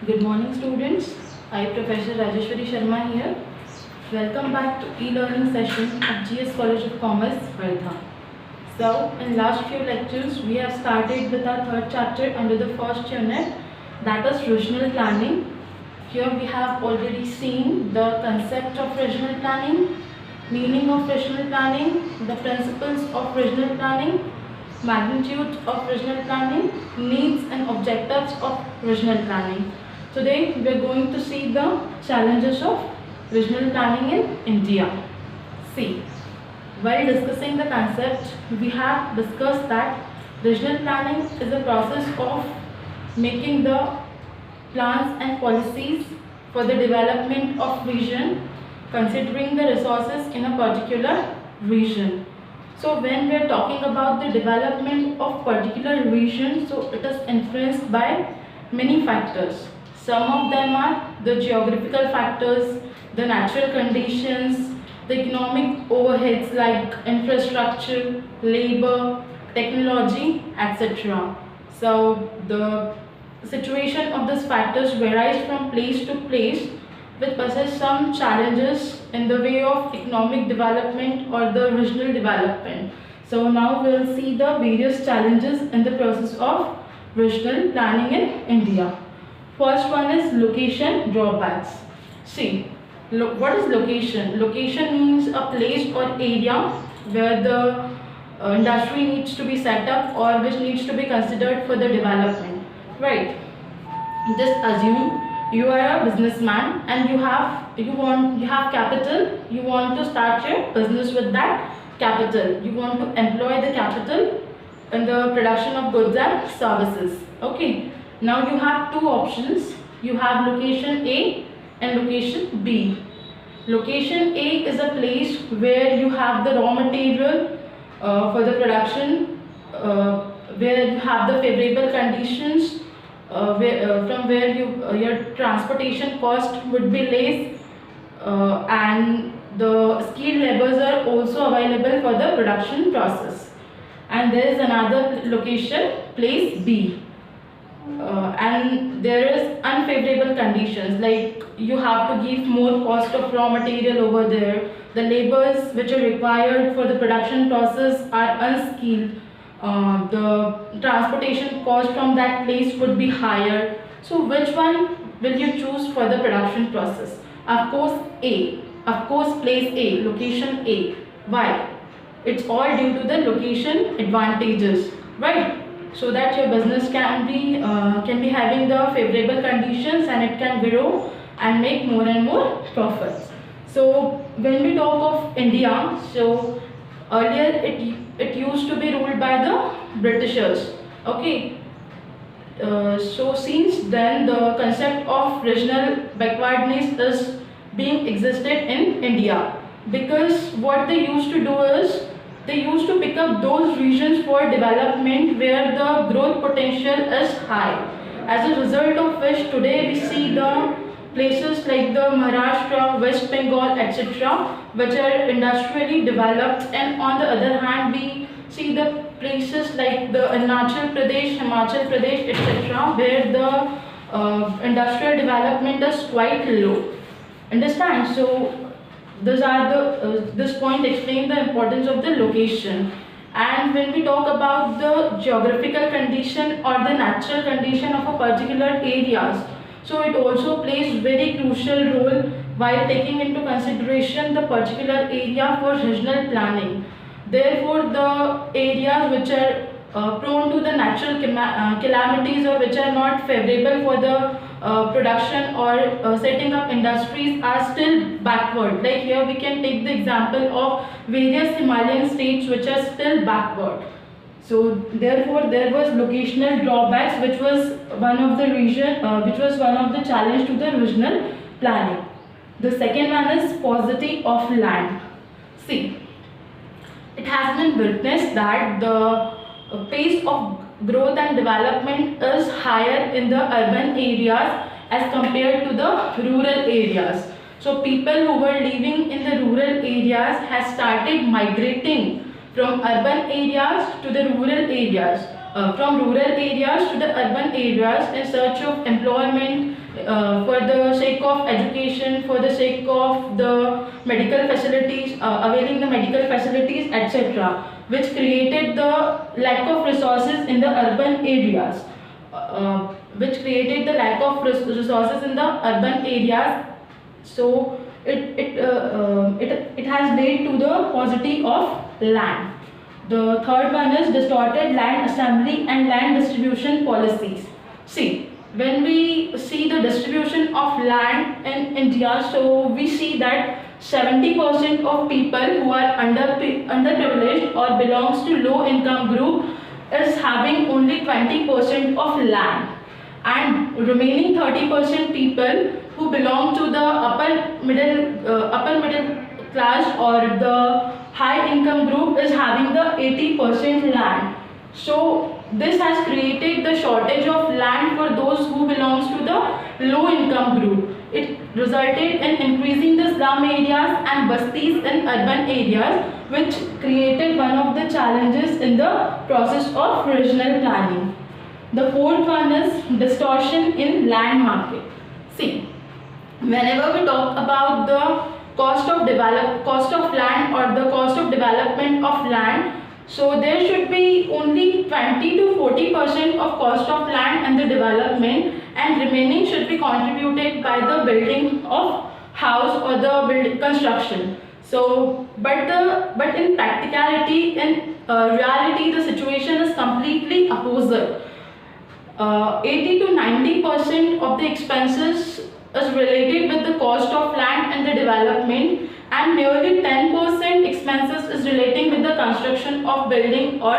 Good morning, students. I, Professor Rajeshwari Sharma here. Welcome back to e-learning session at GS College of Commerce, Haridwar. So, in last few lectures, we have started with our third chapter under the first unit, that is regional planning. Here we have already seen the concept of regional planning, meaning of regional planning, the principles of regional planning, magnitude of regional planning, needs and objectives of regional planning. Today we are going to see the challenges of regional planning in India. See, while discussing the concept, we have discussed that regional planning is a process of making the plans and policies for the development of region, considering the resources in a particular region. So when we are talking about the development of particular region, so it is influenced by many factors. Some of them are the geographical factors, the natural conditions, the economic overheads like infrastructure, labor, technology, etc. So the situation of these factors varies from place to place, which possess some challenges in the way of economic development or the regional development. So now we will see the various challenges in the process of regional planning in India. First one is location drawbacks. See, what is location? Location means a place or area where the industry needs to be set up or which needs to be considered for the development. Right. Just assume you are a businessman and you have capital. You want to start your business with that capital. You want to employ the capital in the production of goods and services. Okay. Now you have two options. You have location A and location B. Location A is a place where you have the raw material for the production, where you have the favorable conditions, from where your transportation cost would be less, and the skilled laborers are also available for the production process. And there is another location, place B. And there is unfavorable conditions, like you have to give more cost of raw material over there. The labors which are required for the production process are unskilled. The transportation cost from that place would be higher. So which one will you choose for the production process? Of course A. Of course place A, location A. Why? It's all due to the location advantages, right? So that your business can be having the favorable conditions and it can grow and make more and more profits. So when we talk of India, so earlier it used to be ruled by the Britishers. Okay. So since then the concept of regional backwardness is being existed in India, because what they used to do is they used to pick up those regions for development where the growth potential is high. As a result of which today we see the places like the Maharashtra, West Bengal, etc., which are industrially developed, and on the other hand we see the places like the Arunachal Pradesh, Himachal Pradesh, etc., where the industrial development is quite low. Understand? So this point explains the importance of the location. And when we talk about the geographical condition or the natural condition of a particular areas, so it also plays very crucial role while taking into consideration the particular area for regional planning. Therefore, the areas which are prone to the natural calamities or which are not favorable for the production or setting up industries are still backward. Like here we can take the example of various Himalayan states which are still backward. So therefore there was locational drawbacks, which was one of the challenge to the regional planning. The second one is paucity of land. See, it has been witnessed that the pace of growth and development is higher in the urban areas as compared to the rural areas. So people who were living in the rural areas has started migrating from urban areas to the rural areas. from rural areas to the urban areas in search of employment, for the sake of education, for the sake of the medical facilities, availing the medical facilities, etc., which created the lack of resources in the urban areas, which created the lack of resources in the urban areas. So it has led to the paucity of land. The third one is distorted land assembly and land distribution policies. See, when we see the distribution of land in India, so we see that 70% of people who are underprivileged or belongs to low income group is having only 20% of land, and remaining 30% people who belong to the upper middle class or the high income group is having the 80% land. So this has created the shortage of land for those who belongs to the low income group. It resulted in increasing the slum areas and bastis in urban areas, which created one of the challenges in the process of regional planning. The fourth one is distortion in land market. See, whenever we talk about the cost of land or the cost of development of land, so there should be only 20 to 40% of cost of land and the development, and remaining should be contributed by the building of house or the building construction. So, but in practicality, in reality, the situation is completely opposite. 80 to 90% of the expenses is related with the cost of land and the development, and nearly 10% expenses is relating with the construction of building or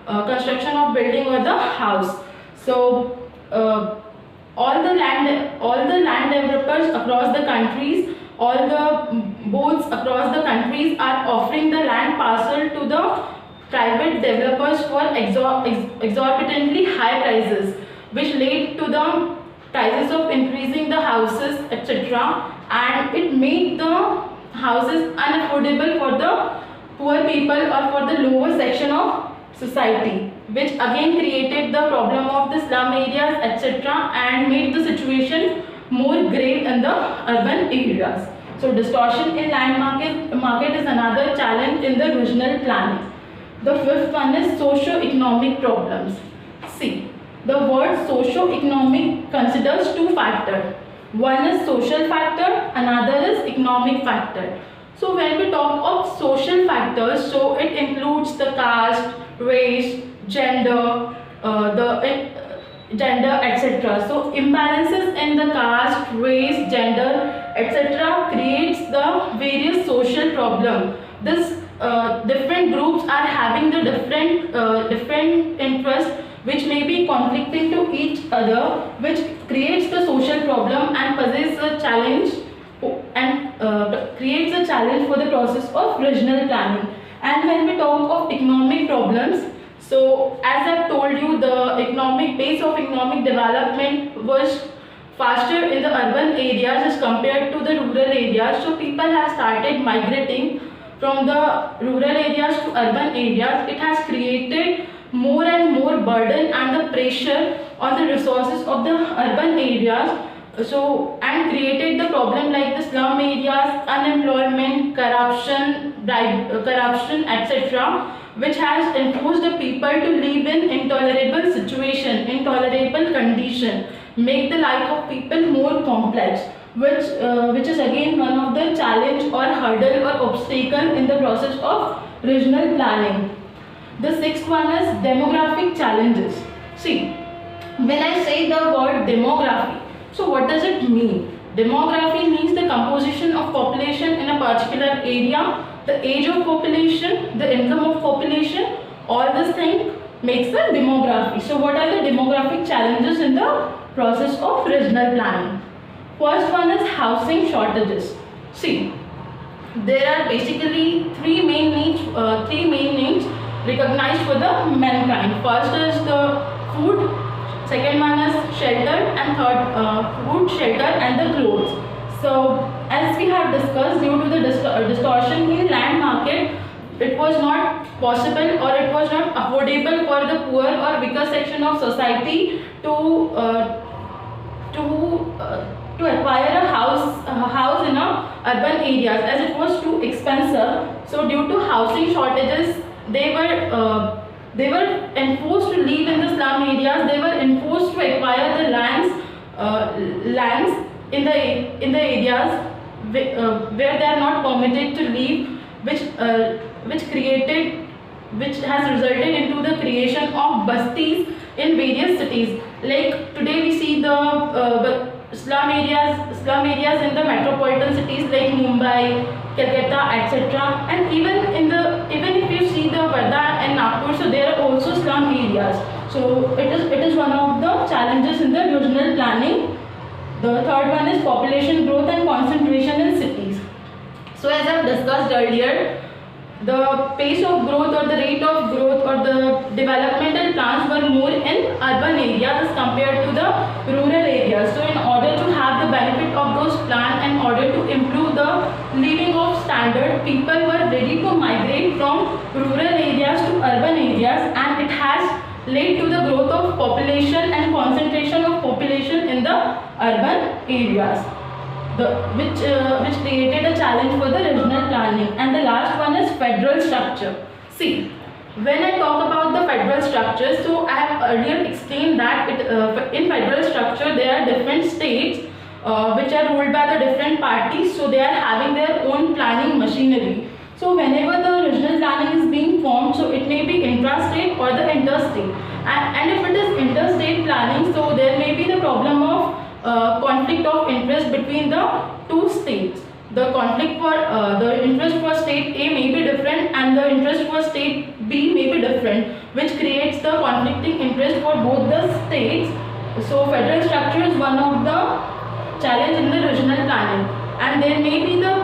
the house. So all the land developers across the countries, all the boards across the countries are offering the land parcel to the private developers for exorbitantly high prices, which led to the prices of increasing the houses, etc., and it made the houses unaffordable for the poor people or for the lower section of society, which again created the problem of the slum areas, etc., and made the situation more grave in the urban areas. So distortion in land market is another challenge in the regional planning. The fifth one is socio-economic problems. See, the word socio-economic considers two factors. One is social factor, another is economic factor. So when we talk of social factors, so it includes the caste, race, gender, gender, etc. So imbalances in the caste, race, gender, etc. creates the various social problem. This different groups are having the different interests, which may be conflicting to each other, which creates the social problem and poses a challenge creates a challenge for the process of regional planning. And when we talk of economic problems, so as I've told you, the economic pace of economic development was faster in the urban areas as compared to the rural areas. So people have started migrating from the rural areas to urban areas. It has created more and more burden and the pressure on the resources of the urban areas, so and created the problem like the slum areas, unemployment, corruption, etc., which has enforced the people to live in intolerable condition, make the life of people more complex, which is again one of the challenge or hurdle or obstacle in the process of regional planning. The sixth one is demographic challenges. See, when I say the word demography, so what does it mean? Demography means the composition of population in a particular area, the age of population, the income of population, all this thing makes the demography. So what are the demographic challenges in the process of regional planning? First one is housing shortages. See, there are basically three main needs recognized for the mankind. First is the food, second one is shelter, and third food, shelter, and the clothes. So as we have discussed, due to the distortion in land market, it was not possible or it was not affordable for the poor or weaker section of society to to acquire a house in a urban areas, as it was too expensive. So due to housing shortages, they were enforced to live in the slum areas. They were enforced to acquire the lands in the areas where they are not permitted to live, which has resulted into the creation of bastis in various cities. Like today we see the slum areas in the metropolitan cities like Mumbai, Calcutta, etc. And even if you see the Varda and Nagpur, so there are also slum areas. So it is one of the challenges in the regional planning. The third one is population growth and concentration in cities. So as I have discussed earlier, the pace of growth or the rate of growth or the developmental plans were more in urban areas as compared to the rural areas. So in order to have the benefit of those plans and in order to improve the living of standard, people were ready to migrate from rural areas to urban areas, and it has led to the growth of population and concentration of population in the urban areas, which created a challenge for the regional planning. And the last one is federal structure. See, when I talk about the federal structure, so I have earlier explained that in federal structure there are different states which are ruled by the different parties, so they are having their own planning machinery. So whenever the regional planning is being formed, so it may be intrastate or the interstate. And if it is interstate planning, so there may be the problem of conflict of interest between the two states. The conflict for the interest for state A may be different and the interest for state B may be different, which creates the conflicting interest for both the states. So federal structure is one of the challenge in the regional planning, and there may be the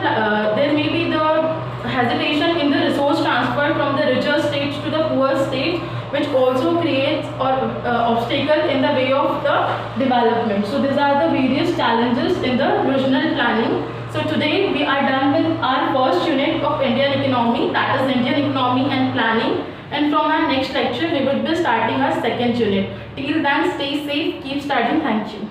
hesitation in the resource transfer from the richer states to the poor states, which also creates obstacle in the way of the development. So these are the various challenges in the regional planning. So today we are done with our first unit of Indian economy, that is Indian economy and planning. And from our next lecture we will be starting our second unit. Till then, stay safe, keep studying. Thank you.